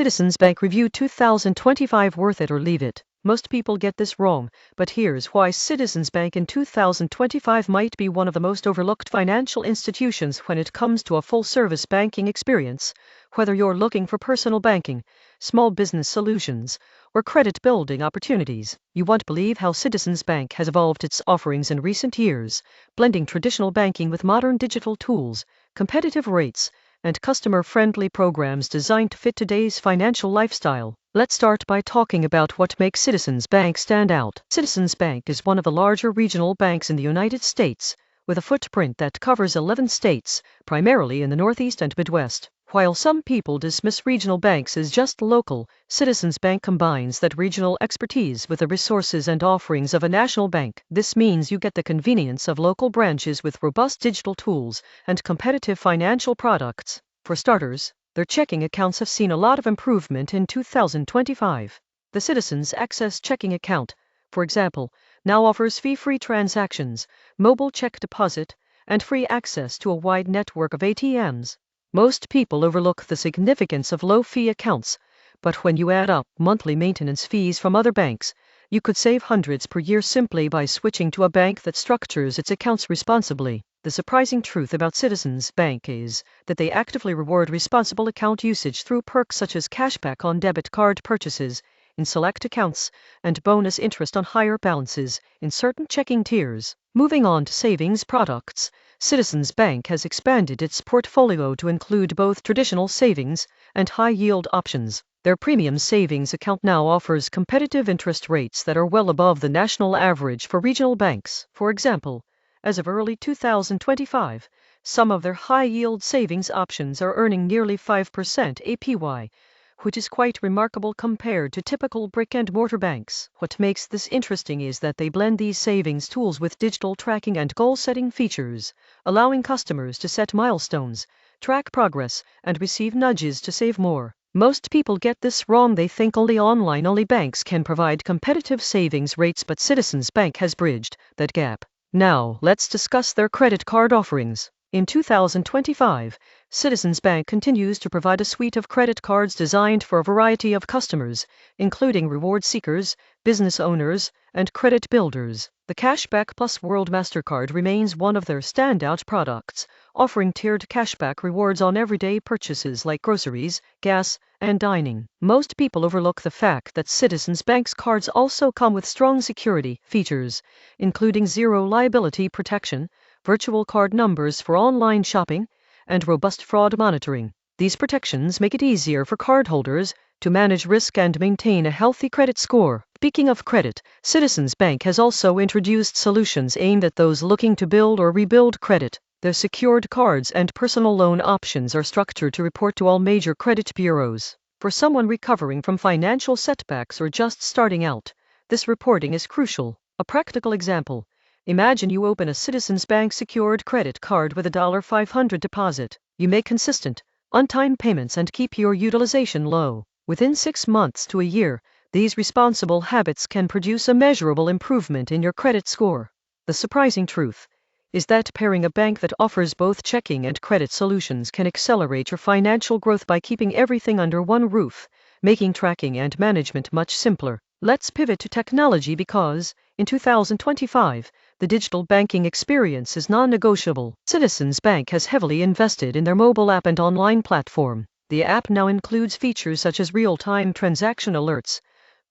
Citizens Bank Review 2025 Worth it or leave it? Most people get this wrong, but here's why Citizens Bank in 2025 might be one of the most overlooked financial institutions when it comes to a full-service banking experience. Whether you're looking for personal banking, small business solutions, or credit-building opportunities, you won't believe how Citizens Bank has evolved its offerings in recent years, blending traditional banking with modern digital tools, competitive rates, and customer-friendly programs designed to fit today's financial lifestyle. Let's start by talking about what makes Citizens Bank stand out. Citizens Bank is one of the larger regional banks in the United States, with a footprint that covers 11 states, primarily in the Northeast and Midwest. While some people dismiss regional banks as just local, Citizens Bank combines that regional expertise with the resources and offerings of a national bank. This means you get the convenience of local branches with robust digital tools and competitive financial products. For starters, their checking accounts have seen a lot of improvement in 2025. The Citizens Access checking account, for example, now offers fee-free transactions, mobile check deposit, and free access to a wide network of ATMs. Most people overlook the significance of low-fee accounts, but when you add up monthly maintenance fees from other banks, you could save hundreds per year simply by switching to a bank that structures its accounts responsibly. The surprising truth about Citizens Bank is that they actively reward responsible account usage through perks such as cashback on debit card purchases in select accounts and bonus interest on higher balances in certain checking tiers. Moving on to savings products, Citizens Bank has expanded its portfolio to include both traditional savings and high-yield options. Their premium savings account now offers competitive interest rates that are well above the national average for regional banks. For example, as of early 2025, some of their high-yield savings options are earning nearly 5% APY, which is quite remarkable compared to typical brick-and-mortar banks. What makes this interesting is that they blend these savings tools with digital tracking and goal-setting features, allowing customers to set milestones, track progress, and receive nudges to save more. Most people get this wrong. They think only online-only banks can provide competitive savings rates, but Citizens Bank has bridged that gap. Now, let's discuss their credit card offerings. In 2025, Citizens Bank continues to provide a suite of credit cards designed for a variety of customers, including reward seekers, business owners, and credit builders. The Cashback Plus World Mastercard remains one of their standout products, offering tiered cashback rewards on everyday purchases like groceries, gas, and dining. Most people overlook the fact that Citizens Bank's cards also come with strong security features, including zero liability protection, virtual card numbers for online shopping, and robust fraud monitoring. These protections make it easier for cardholders to manage risk and maintain a healthy credit score. Speaking of credit, Citizens Bank has also introduced solutions aimed at those looking to build or rebuild credit. Their secured cards and personal loan options are structured to report to all major credit bureaus. For someone recovering from financial setbacks or just starting out, this reporting is crucial. A practical example: imagine you open a Citizens Bank secured credit card with a $500 deposit. You make consistent, on-time payments and keep your utilization low. Within 6 months to a year, these responsible habits can produce a measurable improvement in your credit score. The surprising truth is that pairing a bank that offers both checking and credit solutions can accelerate your financial growth by keeping everything under one roof, making tracking and management much simpler. Let's pivot to technology because, in 2025, the digital banking experience is non-negotiable. Citizens Bank has heavily invested in their mobile app and online platform. The app now includes features such as real-time transaction alerts,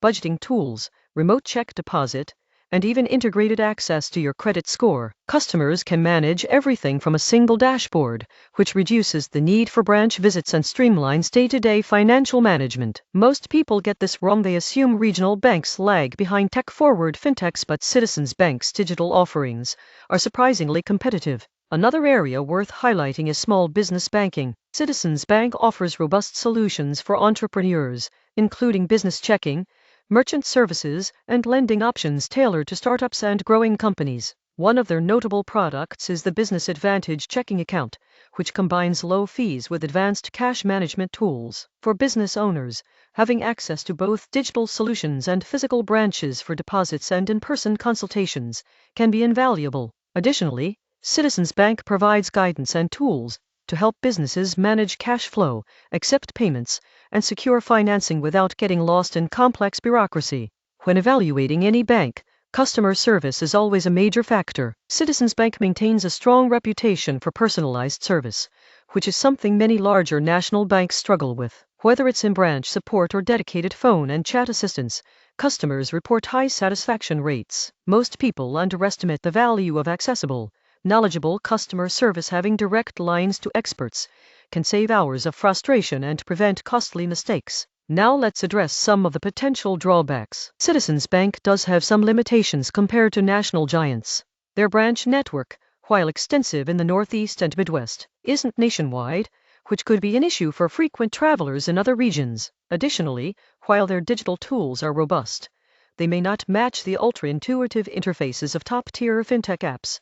budgeting tools, remote check deposit, and even integrated access to your credit score. Customers can manage everything from a single dashboard, which reduces the need for branch visits and streamlines day-to-day financial management. Most people get this wrong. They assume regional banks lag behind tech-forward fintechs, but Citizens Bank's digital offerings are surprisingly competitive. Another area worth highlighting is small business banking. Citizens Bank offers robust solutions for entrepreneurs, including business checking, merchant services, and lending options tailored to startups and growing companies. One of their notable products is the Business Advantage checking account, which combines low fees with advanced cash management tools. For business owners, having access to both digital solutions and physical branches for deposits and in-person consultations can be invaluable. Additionally, Citizens Bank provides guidance and tools to help businesses manage cash flow, accept payments, and secure financing without getting lost in complex bureaucracy. When evaluating any bank, customer service is always a major factor. Citizens Bank maintains a strong reputation for personalized service, which is something many larger national banks struggle with. Whether it's in branch support or dedicated phone and chat assistance, customers report high satisfaction rates. Most people underestimate the value of accessible, knowledgeable customer service. Having direct lines to experts can save hours of frustration and prevent costly mistakes. Now let's address some of the potential drawbacks. Citizens Bank does have some limitations compared to national giants. Their branch network, while extensive in the Northeast and Midwest, isn't nationwide, which could be an issue for frequent travelers in other regions. Additionally, while their digital tools are robust, they may not match the ultra-intuitive interfaces of top-tier fintech apps,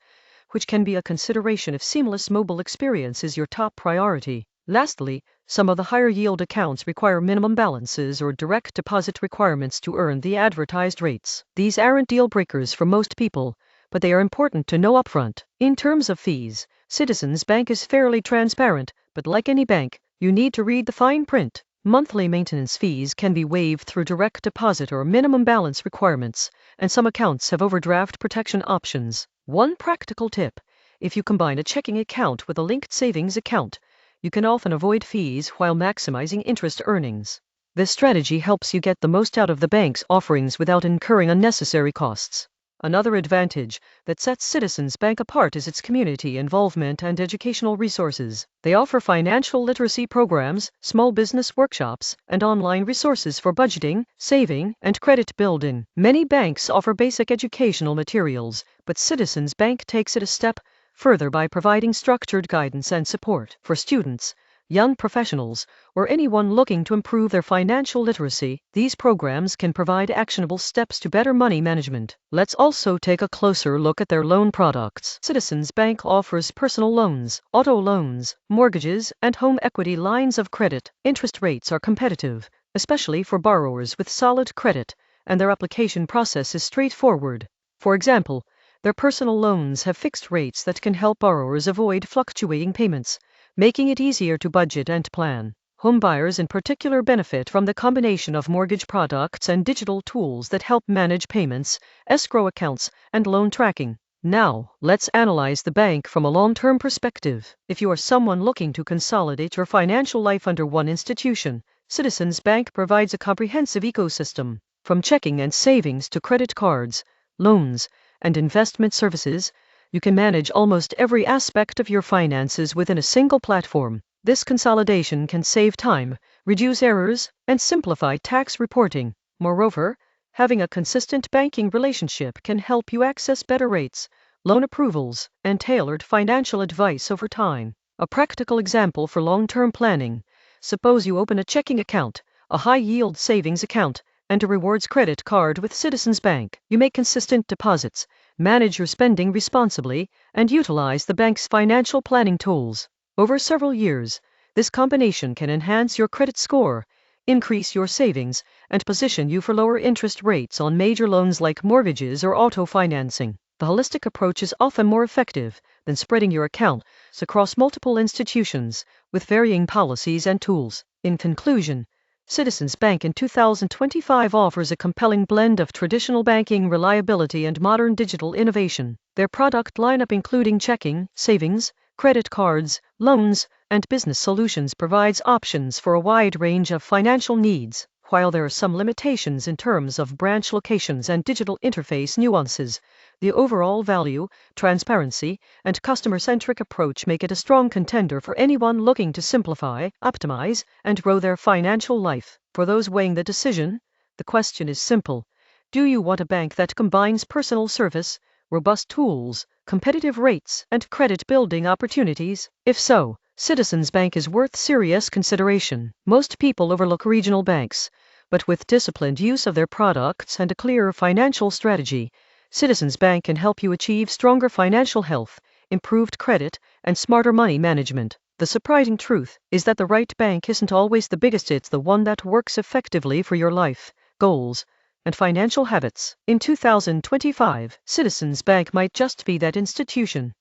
which can be a consideration if seamless mobile experience is your top priority. Lastly, some of the higher yield accounts require minimum balances or direct deposit requirements to earn the advertised rates. These aren't deal breakers for most people, but they are important to know upfront. In terms of fees, Citizens Bank is fairly transparent, but like any bank, you need to read the fine print. Monthly maintenance fees can be waived through direct deposit or minimum balance requirements, and some accounts have overdraft protection options. One practical tip: if you combine a checking account with a linked savings account, you can often avoid fees while maximizing interest earnings. This strategy helps you get the most out of the bank's offerings without incurring unnecessary costs. Another advantage that sets Citizens Bank apart is its community involvement and educational resources. They offer financial literacy programs, small business workshops, and online resources for budgeting, saving, and credit building. Many banks offer basic educational materials, but Citizens Bank takes it a step further by providing structured guidance and support for students, young professionals, or anyone looking to improve their financial literacy. These programs can provide actionable steps to better money management. Let's also take a closer look at their loan products. Citizens Bank offers personal loans, auto loans, mortgages, and home equity lines of credit. Interest rates are competitive, especially for borrowers with solid credit, and their application process is straightforward. For example, their personal loans have fixed rates that can help borrowers avoid fluctuating payments, making it easier to budget and plan. Home buyers in particular benefit from the combination of mortgage products and digital tools that help manage payments, escrow accounts, and loan tracking. Now, let's analyze the bank from a long-term perspective. If you are someone looking to consolidate your financial life under one institution, Citizens Bank provides a comprehensive ecosystem. From checking and savings to credit cards, loans, and investment services, you can manage almost every aspect of your finances within a single platform. This consolidation can save time, reduce errors, and simplify tax reporting. Moreover, having a consistent banking relationship can help you access better rates, loan approvals, and tailored financial advice over time. A practical example for long-term planning: suppose you open a checking account, a high-yield savings account, and a rewards credit card with Citizens Bank. You make consistent deposits, manage your spending responsibly, and utilize the bank's financial planning tools. Over several years, this combination can enhance your credit score, increase your savings, and position you for lower interest rates on major loans like mortgages or auto financing. The holistic approach is often more effective than spreading your accounts across multiple institutions with varying policies and tools. In conclusion, Citizens Bank in 2025 offers a compelling blend of traditional banking reliability and modern digital innovation. Their product lineup, including checking, savings, credit cards, loans, and business solutions, provides options for a wide range of financial needs. While there are some limitations in terms of branch locations and digital interface nuances, the overall value, transparency, and customer-centric approach make it a strong contender for anyone looking to simplify, optimize, and grow their financial life. For those weighing the decision, the question is simple: do you want a bank that combines personal service, robust tools, competitive rates, and credit-building opportunities? If so, Citizens Bank is worth serious consideration. Most people overlook regional banks, but with disciplined use of their products and a clear financial strategy, Citizens Bank can help you achieve stronger financial health, improved credit, and smarter money management. The surprising truth is that the right bank isn't always the biggest, it's the one that works effectively for your life, goals, and financial habits. In 2025, Citizens Bank might just be that institution.